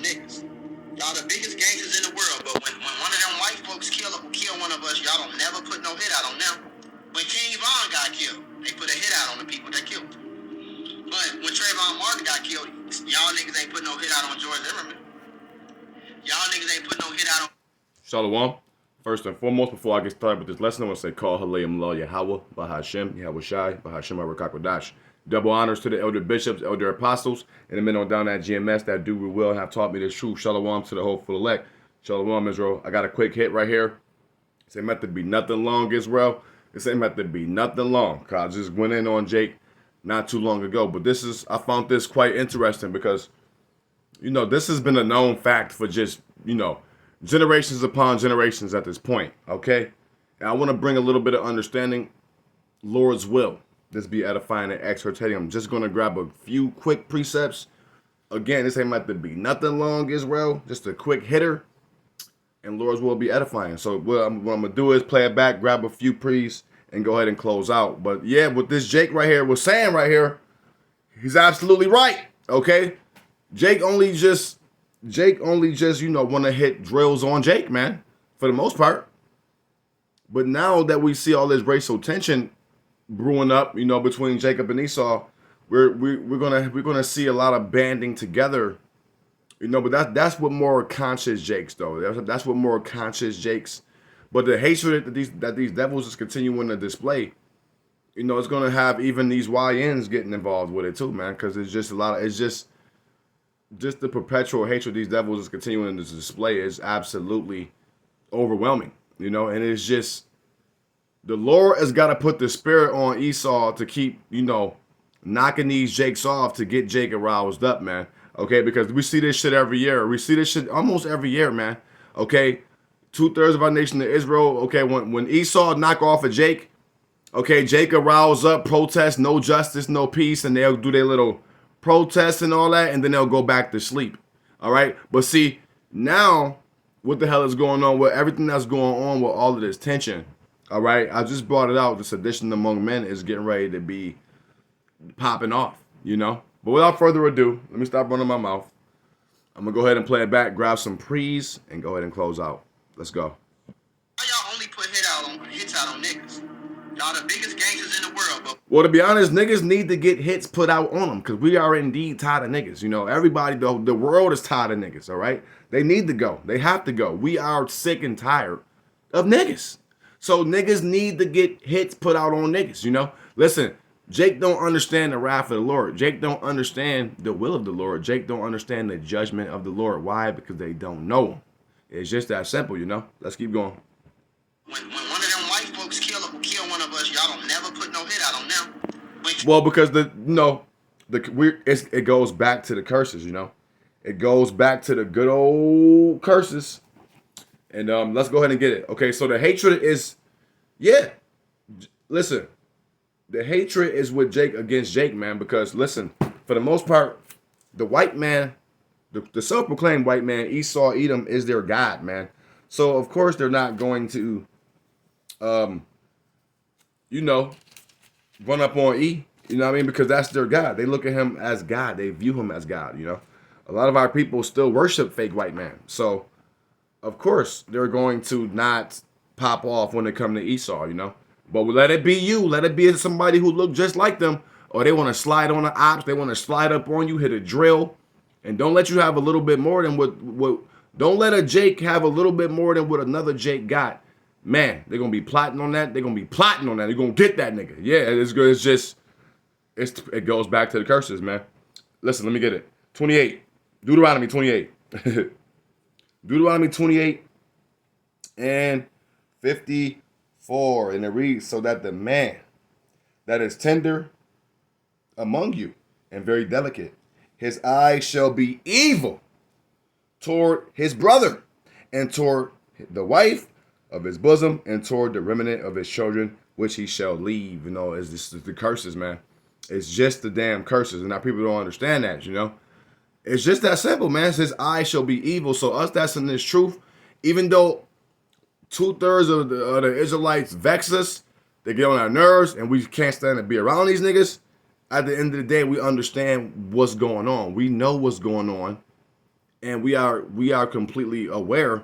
niggas. Y'all the biggest gangsters in the world, but when one of them white folks kill one of us, y'all don't never put no hit out on them. When King Von got killed, they put a hit out on the people that killed him. But when Trayvon Martin got killed, y'all niggas ain't put no hit out on George Zimmerman. Y'all niggas ain't put no hit out on... Shalom. First and foremost, before I get started with this lesson, I want to say, Call Halayim Law Yahweh, Bahashem, Yahweh Shai, Bahashem Arakakwadash. Double honors to the elder bishops, elder apostles, and the men on down at GMS that do will have taught me this truth. Shalom to the hopeful elect. Shalom, Israel. I got a quick hit right here. This ain't meant to be nothing long, Israel. This ain't meant to be nothing long. Cause I just went in on Jake not too long ago. But I found this quite interesting because, this has been a known fact for just, generations upon generations at this point, okay? And I want to bring a little bit of understanding, Lord's will. This be edifying and exhortating. I'm just going to grab a few quick precepts. Again, this ain't meant to be nothing long, Israel. Just a quick hitter. And Lord's will be edifying. So what I'm going to do is play it back, grab a few pre's, and go ahead and close out. But yeah, what this Jake right here was saying right here, he's absolutely right, okay? Jake only just, want to hit drills on Jake, man, for the most part. But now that we see all this racial tension brewing up, between Jacob and Esau, we're gonna see a lot of banding together, But that's what more conscious Jakes though. That's what more conscious Jakes. But the hatred that these devils is continuing to display, it's gonna have even these YNs getting involved with it too, man. Because it's just a lot of just the perpetual hatred these devils is continuing to display is absolutely overwhelming, and it's just the Lord has got to put the spirit on Esau to keep, knocking these Jakes off to get Jake aroused up, man. Okay, because we see this shit every year. We see this shit almost every year, man. Okay, 2/3 of our nation of Israel. Okay, when Esau knock off a Jake, okay, Jake arouse up, protest, no justice, no peace, and they'll do their little protests and all that, and then they'll go back to sleep. All right, but see now, what the hell is going on with everything that's going on with all of this tension? All right, I just brought it out. The sedition among men is getting ready to be popping off, But without further ado, let me stop running my mouth. I'm going to go ahead and play it back, grab some pre's, and go ahead and close out. Let's go. Why y'all only put hits out on niggas? Y'all the biggest gangsters in the world, but... Well, to be honest, niggas need to get hits put out on them because we are indeed tired of niggas. Everybody, the world is tired of niggas, all right? They need to go. They have to go. We are sick and tired of niggas. So niggas need to get hits put out on niggas, Listen, Jake don't understand the wrath of the Lord. Jake don't understand the will of the Lord. Jake don't understand the judgment of the Lord. Why? Because they don't know him. It's just that simple, Let's keep going. When one of them white folks kill one of us, y'all don't never put no hit out on them. Well, because it goes back to the curses, It goes back to the good old curses. And let's go ahead and get it. Okay, so the hatred is, listen, the hatred is with Jake against Jake, man, because listen, for the most part, the white man, the self-proclaimed white man, Esau, Edom, is their God, man. So, of course, they're not going to, run up on E, because that's their God. They look at him as God. They view him as God, A lot of our people still worship fake white man. So, of course, they're going to not pop off when they come to Esau, But let it be you. Let it be somebody who look just like them. Or they want to slide on the ops. They want to slide up on you, hit a drill. And don't let you have a little bit more than what don't let a Jake have a little bit more than what another Jake got. Man, they're going to be plotting on that. They're going to be plotting on that. They're going to get that nigga. Yeah, it's good. It's just, it goes back to the curses, man. Listen, let me get it. 28. Deuteronomy 28. Deuteronomy 28 and 54. And it reads, so that the man that is tender among you and very delicate, his eyes shall be evil toward his brother and toward the wife of his bosom and toward the remnant of his children, which he shall leave. It's just the curses, man. It's just the damn curses. And now people don't understand that, It's just that simple, man. His eyes shall be evil. So us that's in this truth, even though 2/3 of the Israelites vex us, they get on our nerves, and we can't stand to be around these niggas, at the end of the day, we understand what's going on. We know what's going on. and we are completely aware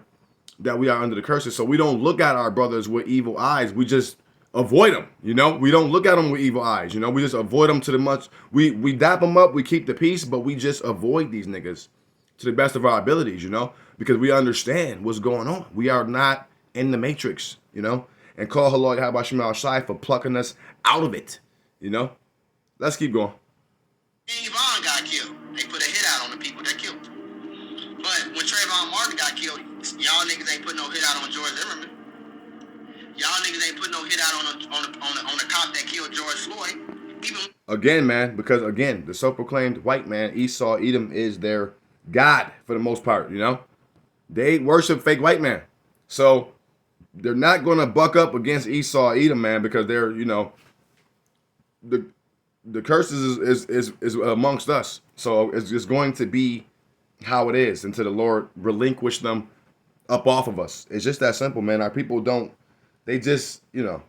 that we are under the curses. So we don't look at our brothers with evil eyes. We just avoid them. You know, we don't look at them with evil eyes. You know, we just avoid them to the much. We dap them up. We keep the peace, but we just avoid these niggas to the best of our abilities. You know, because we understand what's going on. We are not in the matrix. You know, and call Lord Yahweh Shema Shai for plucking us out of it. You know, let's keep going. King Von got killed. They put a hit out on the people that killed him. But when Trayvon Martin got killed, y'all niggas ain't put no hit out on George Zimmerman. Y'all niggas ain't put no hit out on the cop that killed George Floyd. Even again, man, because again, the self-proclaimed white man, Esau, Edom, is their god for the most part. You know, they worship fake white man, so they're not gonna buck up against Esau, Edom, man, because they're, you know, the curses is amongst us. So it's just going to be how it is until the Lord relinquish them up off of us. It's just that simple, man. Our people don't. They just, you know,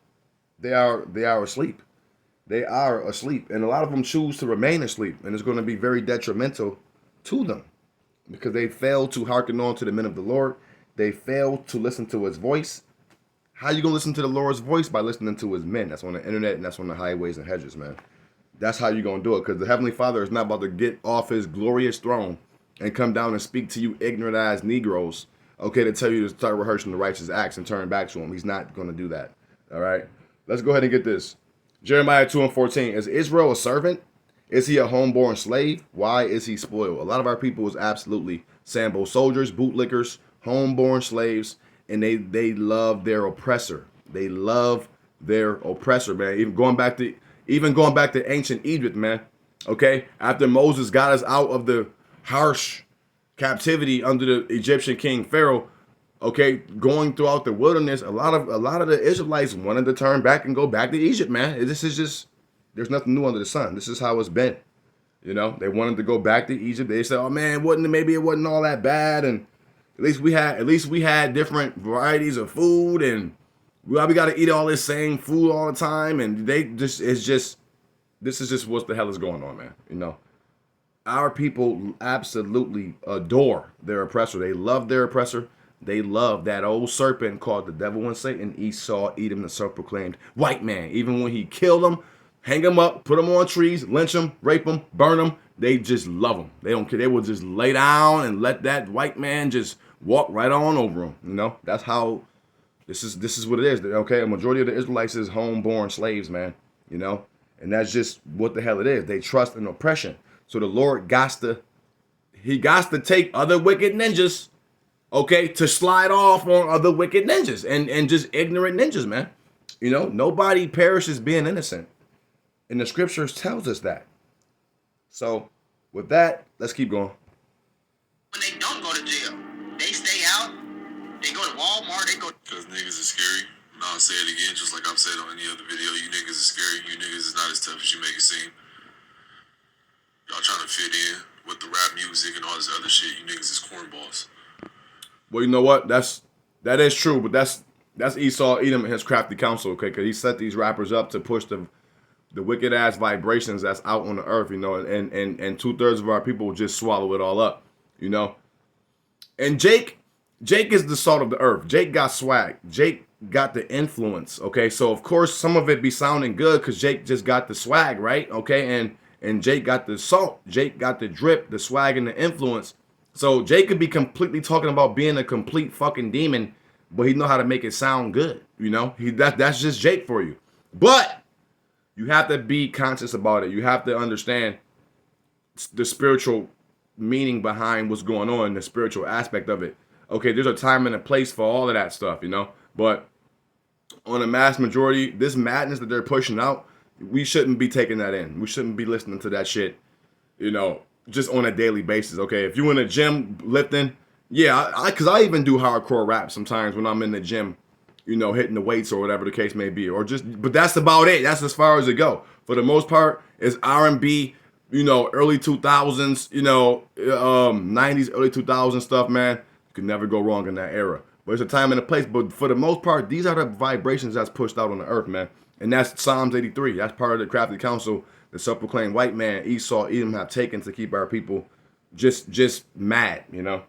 they are asleep. They are asleep, and a lot of them choose to remain asleep, and it's going to be very detrimental to them because they fail to hearken on to the men of the Lord. They fail to listen to His voice. How you gonna listen to the Lord's voice? By listening to His men. That's on the internet and that's on the highways and hedges, man. That's how you gonna do it, because the Heavenly Father is not about to get off His glorious throne and come down and speak to you ignorant ass Negroes, okay, to tell you to start rehearsing the righteous acts and turn back to Him. He's not gonna do that. All right, let's go ahead and get this. Jeremiah 2:14. Is Israel a servant? Is he a homeborn slave? Why is he spoiled? A lot of our people is absolutely Sambo soldiers, bootlickers, homeborn slaves, and they love their oppressor. They love their oppressor, man. Even going back to ancient Egypt, man. Okay, after Moses got us out of the harsh captivity under the Egyptian king Pharaoh, okay, going throughout the wilderness, a lot of the Israelites wanted to turn back and go back to Egypt, man. This is just, there's nothing new under the sun. This is how it's been. You know, they wanted to go back to Egypt. They said, "Oh man, maybe it wasn't all that bad, and at least we had different varieties of food, and we got to eat all this same food all the time." And this is just what the hell is going on, man. You know, our people absolutely adore their oppressor. They love their oppressor. They love that old serpent called the devil and Satan, Esau, Edom, the self-proclaimed white man. Even when he killed them, hang them up, put them on trees, lynch them, rape them, burn them, they just love them. They don't care. They will just lay down and let that white man just walk right on over them. You know, that's how, this is what it is. Okay, a majority of the Israelites is homeborn slaves, man. You know, and that's just what the hell it is. They trust in oppression. So the Lord got to take other wicked ninjas, okay, to slide off on other wicked ninjas and just ignorant ninjas, man. You know, nobody perishes being innocent. And the scriptures tells us that. So with that, let's keep going. when they don't go to jail, they stay out. They go to Walmart. They go. Because niggas is scary. And I'll say it again, just like I've said on any other video. You niggas is scary. You niggas is not as tough as you make it seem. Y'all trying to fit in with the rap music and all this other shit. You niggas is cornballs. Well, you know what? That is true, but that's Esau Edom and his crafty counsel, okay? Because he set these rappers up to push the wicked ass vibrations that's out on the earth, you know, and 2/3 of our people just swallow it all up, you know. And Jake is the salt of the earth. Jake got swag. Jake got the influence, okay? So of course some of it be sounding good because Jake just got the swag, right? Okay, and Jake got the salt. Jake got the drip, the swag, and the influence. So Jake could be completely talking about being a complete fucking demon, but he know how to make it sound good, you know. That's just Jake for you. But you have to be conscious about it. You have to understand the spiritual meaning behind what's going on, the spiritual aspect of it. Okay, there's a time and a place for all of that stuff, you know. But on a mass majority, this madness that they're pushing out, we shouldn't be taking that in. We shouldn't be listening to that shit, you know, just on a daily basis. Okay, if you in the gym lifting, yeah, because I even do hardcore rap sometimes when I'm in the gym, you know, hitting the weights or whatever the case may be, or just, but that's about it. That's as far as it go. For the most part, it's R&B, you know, early 2000s, you know, 90s, early 2000s stuff, man. You could never go wrong in that era. But it's a time and a place. But for the most part, these are the vibrations that's pushed out on the earth, man. And that's Psalms 83. That's part of the crafty counsel the self-proclaimed white man, Esau, Edom have taken to keep our people just mad, you know.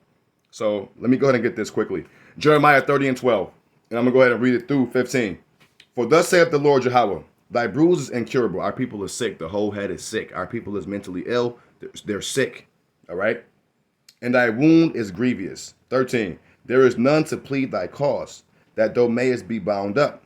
So let me go ahead and get this quickly. Jeremiah 30 and 12. And I'm going to go ahead and read it through 15. For thus saith the Lord Yahweh, thy bruise is incurable. Our people are sick. The whole head is sick. Our people is mentally ill. They're sick. All right. And thy wound is grievous. 13. There is none to plead thy cause, that thou mayest be bound up.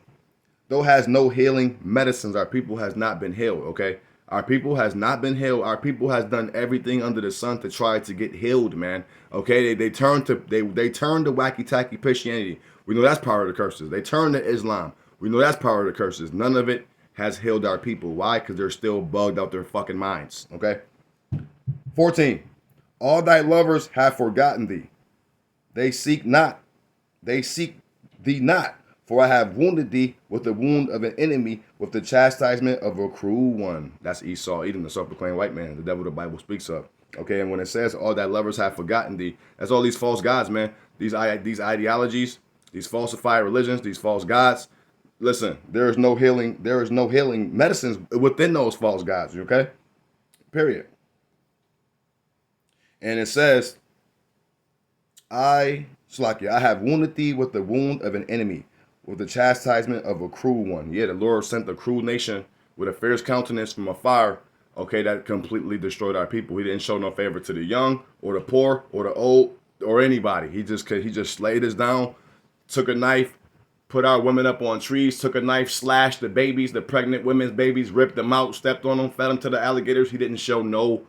Thou has no healing medicines. Our people has not been healed, okay? Our people has not been healed. Our people has done everything under the sun to try to get healed, man. Okay, they turn to wacky tacky Christianity. We know that's part of the curses. They turn to Islam. We know that's part of the curses. None of it has healed our people. Why? Because they're still bugged out their fucking minds. Okay. 14. All thy lovers have forgotten thee. They seek thee not. For I have wounded thee with the wound of an enemy, with the chastisement of a cruel one. That's Esau, Edom, the self-proclaimed white man, the devil the Bible speaks of. Okay, and when it says all thy lovers have forgotten thee, that's all these false gods, man. These ideologies, these falsified religions, these false gods. Listen, there is no healing medicines within those false gods, okay? Period. And it says, I have wounded thee with the wound of an enemy, with the chastisement of a cruel one. Yeah, the Lord sent a cruel nation with a fierce countenance from afar, okay, that completely destroyed our people. He didn't show no favor to the young or the poor or the old or anybody. He just slayed us down, took a knife, put our women up on trees, took a knife, slashed the babies, the pregnant women's babies, ripped them out, stepped on them, fed them to the alligators. He didn't show no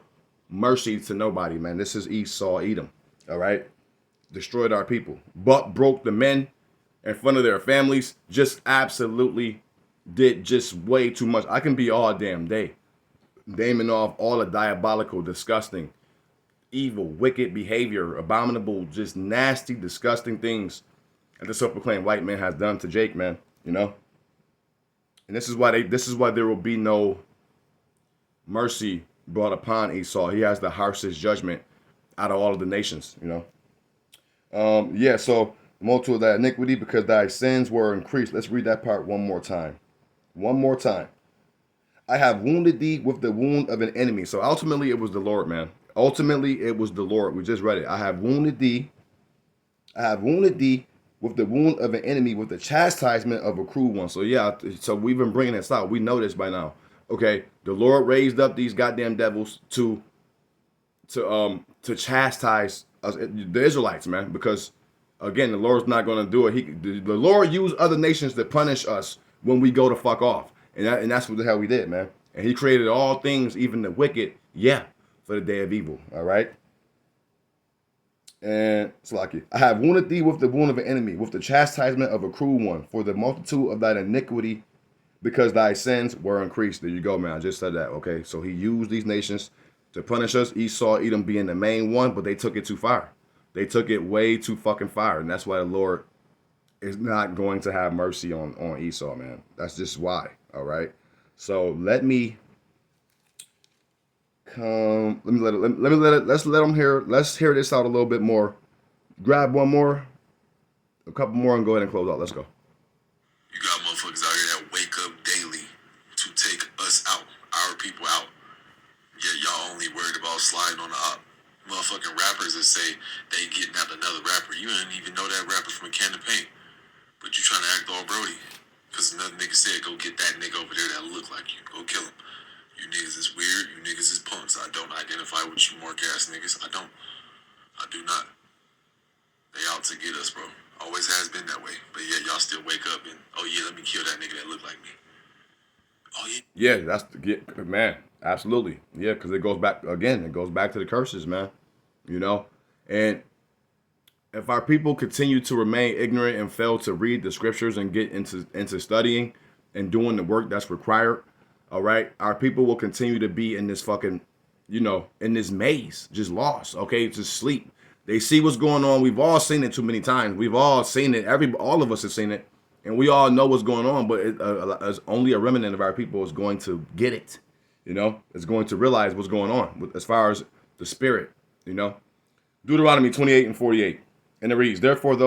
mercy to nobody, man. This is Esau, Edom, all right? Destroyed our people. But broke the men in front of their families. Just absolutely did just way too much. I can be all damn day naming off all the diabolical, disgusting, evil, wicked behavior, abominable, just nasty, disgusting things that the self-proclaimed white man has done to Jake, man. You know? And this is why there will be no mercy brought upon Esau. He has the harshest judgment out of all of the nations, you know. Yeah, so multitude of thy iniquity, because thy sins were increased. Let's read that part one more time. One more time. I have wounded thee with the wound of an enemy. So ultimately it was the Lord, man. Ultimately it was the Lord. We just read it. I have wounded thee with the wound of an enemy, with the chastisement of a cruel one. So yeah, so we've been bringing this out. We know this by now. Okay, the Lord raised up these goddamn devils to chastise us, the Israelites, man, because again, the Lord's not going to do it. The Lord used other nations to punish us when we go to fuck off, and that's what the hell we did, man. And He created all things, even the wicked, yeah, for the day of evil. All right. And Salaki, I have wounded thee with the wound of an enemy, with the chastisement of a cruel one, for the multitude of thine iniquity, because thy sins were increased. There you go, man. I just said that. Okay, so He used these nations to punish us. Esau, Edom being the main one, but they took it too far. They took it way too fucking far, and that's why the Lord is not going to have mercy on Esau, man. That's just why. All right. So let me come. Let's let them hear. Let's hear this out a little bit more. Grab one more, a couple more, and go ahead and close out. Let's go. You got motherfuckers out here that wake up daily to take us out, our people out. Yet y'all only worried about sliding on the op. Motherfucking rappers that say they getting at another rapper. You didn't even know that rapper from a can of paint. But you trying to act all Brody. Because another nigga said, go get that nigga over there that look like you. Go kill him. You niggas is weird. You niggas is punks. I don't identify with you mark ass niggas. I don't. I do not. They out to get us, bro. Always has been that way. But yet y'all still wake up and, oh yeah, let me kill that nigga that look like me. Oh yeah. Yeah, that's man. Absolutely. Yeah, because it goes back again. It goes back to the curses, man. You know, and if our people continue to remain ignorant and fail to read the scriptures and get into studying and doing the work that's required, all right, our people will continue to be in this fucking, you know, in this maze, just lost. Okay, just sleep. They see what's going on. We've all seen it too many times. We've all seen it. All of us have seen it, and we all know what's going on. But only a remnant of our people is going to get it. You know, is going to realize what's going on as far as the spirit. You know, Deuteronomy 28 and 48, and it reads, Therefore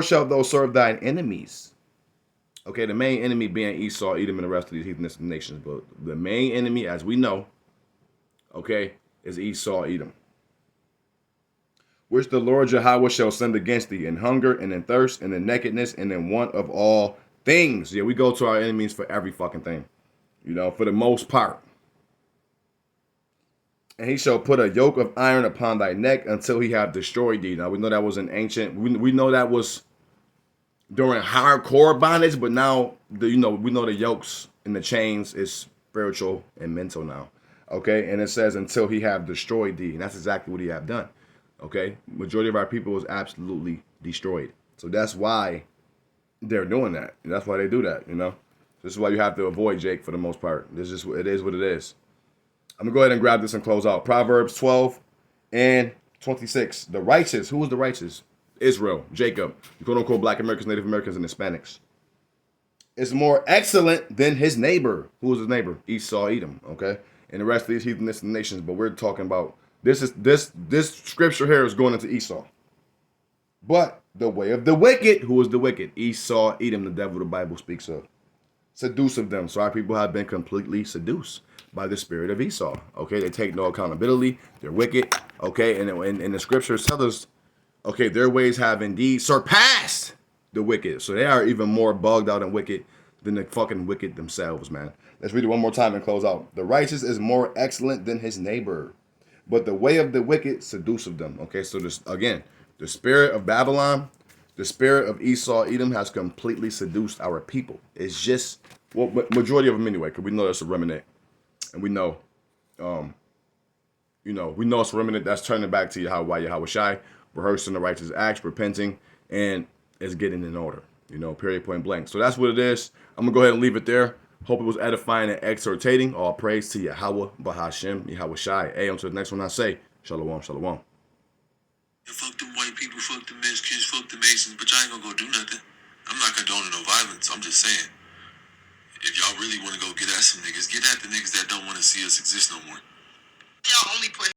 shalt thou serve thine enemies. Okay, the main enemy being Esau, Edom, and the rest of these heathen nations. But the main enemy, as we know, okay, is Esau, Edom. Which the Lord Yahweh shall send against thee in hunger and in thirst and in nakedness and in want of all things. Yeah, we go to our enemies for every fucking thing, for the most part. And he shall put a yoke of iron upon thy neck until he have destroyed thee. Now, we know that was an ancient, we know that was during hardcore bondage, but now, we know the yokes and the chains is spiritual and mental now. Okay, and it says until he have destroyed thee. And that's exactly what he have done. Okay, majority of our people was absolutely destroyed. So that's why they're doing that. And that's why they do that, This is why you have to avoid Jake for the most part. It is what it is. I'm going to go ahead and grab this and close out. Proverbs 12 and 26. The righteous. Who was the righteous? Israel, Jacob, quote-unquote Black Americans, Native Americans, and Hispanics. Is more excellent than his neighbor. Who was his neighbor? Esau, Edom, okay? And the rest of these heathenistic nations. But we're talking about, this scripture here is going into Esau. But the way of the wicked. Who is the wicked? Esau, Edom, the devil the Bible speaks of. Seduceth them. So our people have been completely seduced by the spirit of Esau. Okay, they take no accountability. They're wicked. Okay, and the scriptures tell us, okay, their ways have indeed surpassed the wicked. So they are even more bugged out and wicked than the fucking wicked themselves, man. Let's read it one more time and close out. The righteous is more excellent than his neighbor, but the way of the wicked seduceth them. Okay, so this again, the spirit of Babylon, the spirit of Esau, Edom has completely seduced our people. It's just, well, majority of them anyway, because we know that's a remnant. And we know, we know it's a remnant that's turning back to Yahweh Shai, rehearsing the righteous acts, repenting, and it's getting in order. Period, point blank. So that's what it is. I'm going to go ahead and leave it there. Hope it was edifying and exhortating. All praise to Yahweh, Bahashem, Yahweh Shai. Hey, until the next one I say, Shalom, Shalom. Fuck them white people, fuck the Mexicans, fuck the Masons, but y'all ain't gonna go do nothing. I'm not condoning no violence. I'm just saying, if y'all really want to go get at some niggas, get at the niggas that don't want to see us exist no more. Y'all only put